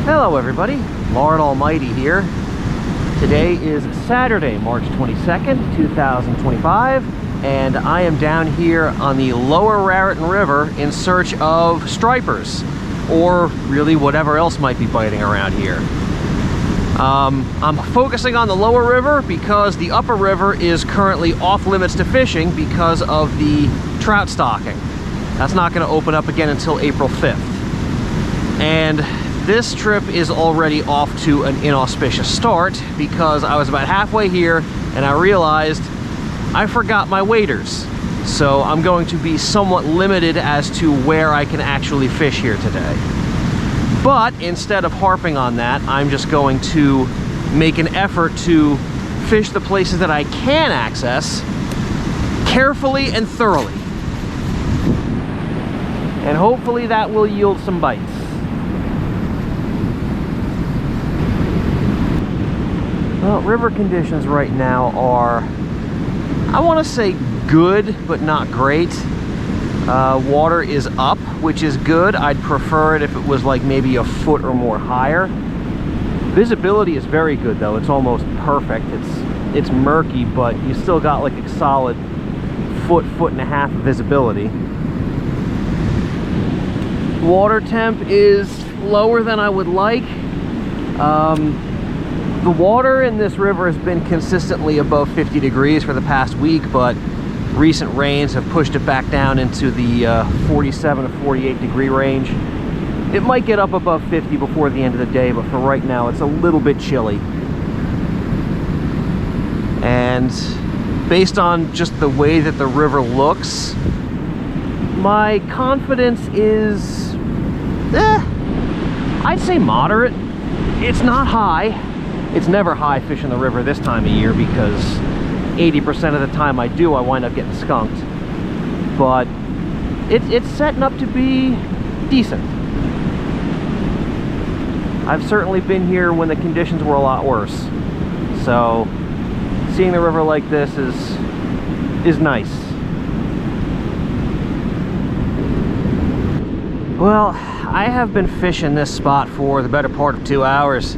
Hello everybody, Lord Almighty here. Today is Saturday, March 22nd, 2025, and I am down here on the lower Raritan River in search of stripers, or really whatever else might be biting around here. I'm focusing on the lower river because the upper river is currently off limits to fishing because of the trout stocking. That's not going to open up again until April 5th. And this trip is already off to an inauspicious start because I was about halfway here and I realized I forgot my waders. So I'm going to be somewhat limited as to where I can actually fish here today. But instead of harping on that, I'm just going to make an effort to fish the places that I can access carefully and thoroughly. And hopefully that will yield some bites. Well, river conditions right now are, I want to say good, but not great. Water is up, which is good. I'd prefer it if it was like maybe a foot or more higher. Visibility is very good though. It's almost perfect. It's murky, but you still got like a solid foot and a half of visibility. Water temp is lower than I would like. The water in this river has been consistently above 50 degrees for the past week, but recent rains have pushed it back down into the 47 to 48 degree range. It might get up above 50 before the end of the day, but for right now it's a little bit chilly. And based on just the way that the river looks, my confidence is, I'd say moderate. It's not high. It's never high fishing the river this time of year because 80% of the time I do, I wind up getting skunked. But it's setting up to be decent. I've certainly been here when the conditions were a lot worse. So seeing the river like this is nice. Well, I have been fishing this spot for the better part of 2 hours.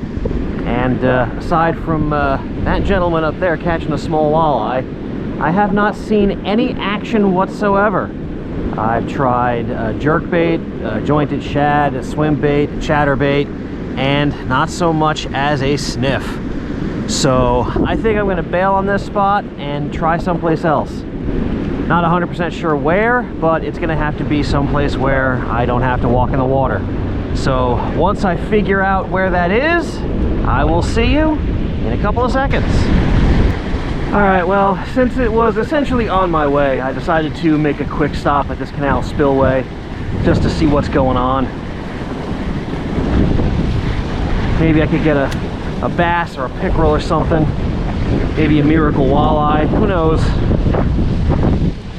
And aside from that gentleman up there catching a small walleye, I have not seen any action whatsoever. I've tried jerkbait, jointed shad, a swim bait, chatterbait, and not so much as a sniff. So I think I'm going to bail on this spot and try someplace else. Not 100% sure where, but it's going to have to be someplace where I don't have to walk in the water. So once I figure out where that is, I will see you in a couple of seconds. Alright, well, since it was essentially on my way, I decided to make a quick stop at this canal spillway just to see what's going on. Maybe I could get a bass or a pickerel or something. Maybe a miracle walleye, who knows.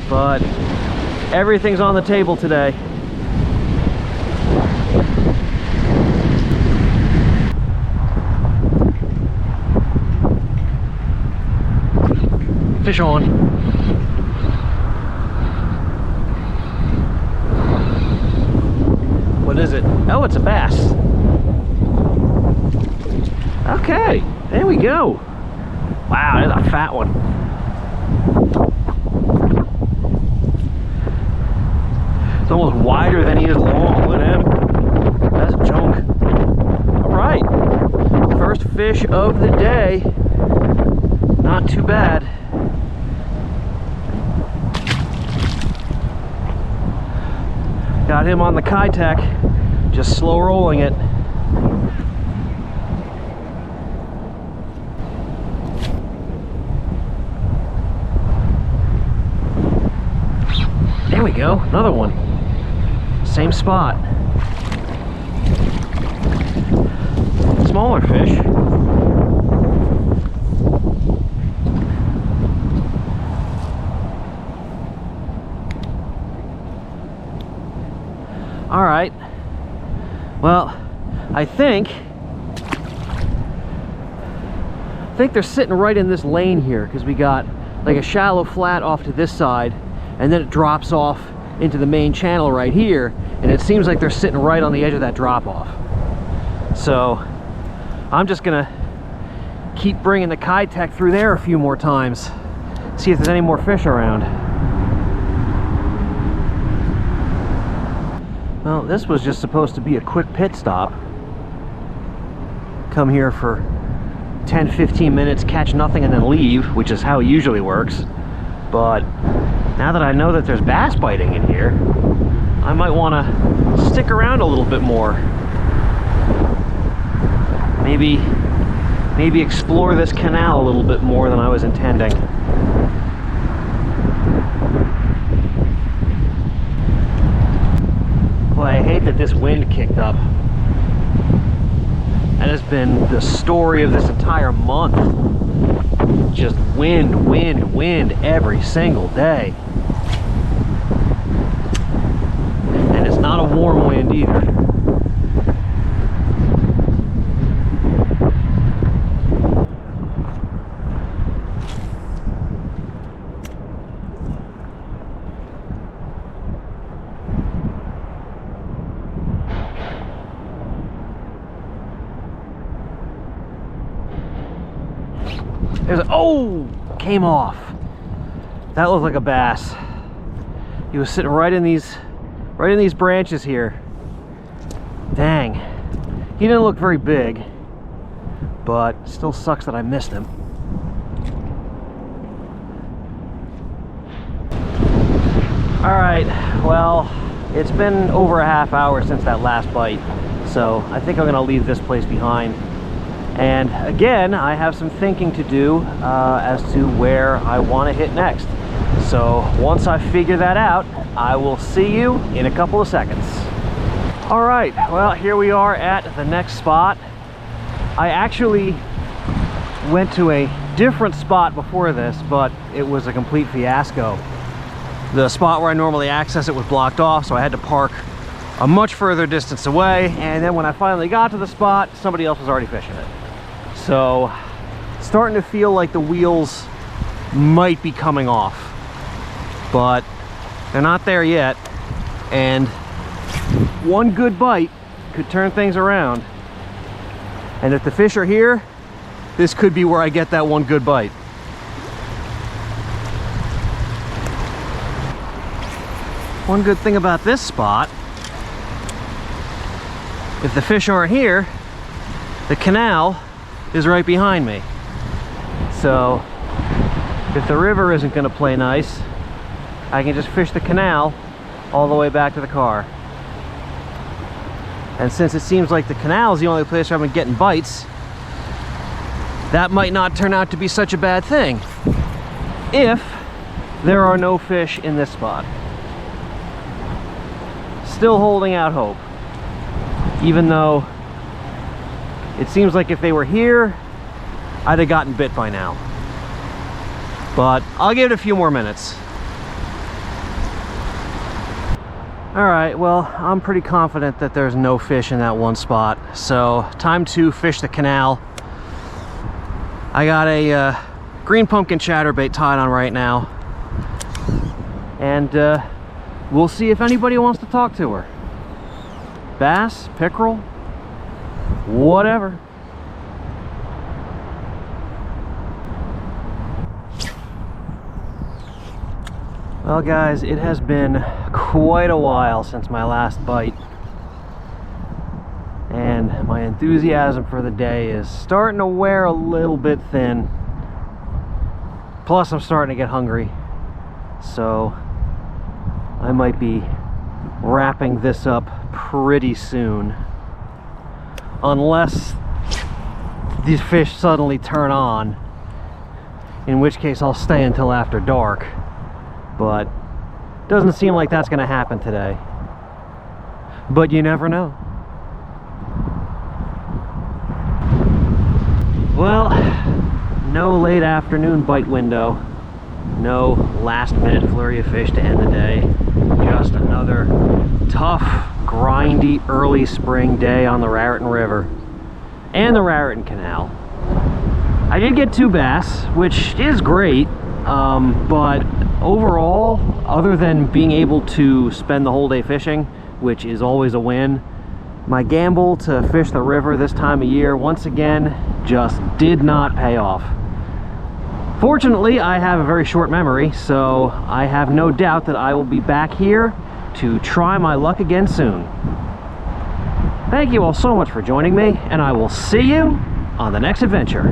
But everything's on the table today. Fish on. What is it? Oh, it's a bass. Okay, there we go. Wow, that's a fat one. It's almost wider than he is long. Look at him. That's a chunk. All right, first fish of the day. Not too bad. Got him on the Kitech, just slow rolling it. There we go, another one. Same spot. Smaller fish. All right, well, I think they're sitting right in this lane here because we got like a shallow flat off to this side and then it drops off into the main channel right here, and it seems like they're sitting right on the edge of that drop off. So I'm just gonna keep bringing the Kitech through there a few more times, see if there's any more fish around. Well, this was just supposed to be a quick pit stop. Come here for 10-15 minutes, catch nothing, and then leave, which is how it usually works. But now that I know that there's bass biting in here, I might want to stick around a little bit more. Maybe explore this canal a little bit more than I was intending. Well, I hate that this wind kicked up. That has been the story of this entire month. Just wind, wind, wind every single day. And it's not a warm wind either. Oh, came off. That looked like a bass. He was sitting right in these branches here. Dang. He didn't look very big, but still sucks that I missed him. All right, well, it's been over a half hour since that last bite, so I think I'm gonna leave this place behind. And again, I have some thinking to do as to where I want to hit next. So once I figure that out, I will see you in a couple of seconds. All right, well, here we are at the next spot. I actually went to a different spot before this, but it was a complete fiasco. The spot where I normally access it was blocked off, so I had to park a much further distance away. And then when I finally got to the spot, somebody else was already fishing it. So, starting to feel like the wheels might be coming off, but they're not there yet, and one good bite could turn things around. And if the fish are here, this could be where I get that one good bite. One good thing about this spot, if the fish aren't here, the canal is right behind me. So if the river isn't going to play nice, I can just fish the canal all the way back to the car. And since it seems like the canal is the only place where I've been getting bites, that might not turn out to be such a bad thing if there are no fish in this spot. Still holding out hope, even though it seems like if they were here, I'd have gotten bit by now. But I'll give it a few more minutes. All right, well, I'm pretty confident that there's no fish in that one spot. So time to fish the canal. I got a green pumpkin chatterbait tied on right now. And we'll see if anybody wants to talk to her. Bass, pickerel, whatever. Well guys, it has been quite a while since my last bite, and my enthusiasm for the day is starting to wear a little bit thin. Plus I'm starting to get hungry, so I might be wrapping this up pretty soon. Unless these fish suddenly turn on, in which case I'll stay until after dark. But doesn't seem like that's going to happen today. But you never know. Well, no late afternoon bite window. No last minute flurry of fish to end the day. Just another tough, grindy early spring day on the Raritan River and the Raritan Canal. I did get 2 bass, which is great, but overall, other than being able to spend the whole day fishing, which is always a win, My gamble to fish the river this time of year, once again, just did not pay off. Fortunately, I have a very short memory, so I have no doubt that I will be back here to try my luck again soon. Thank you all so much for joining me, and I will see you on the next adventure.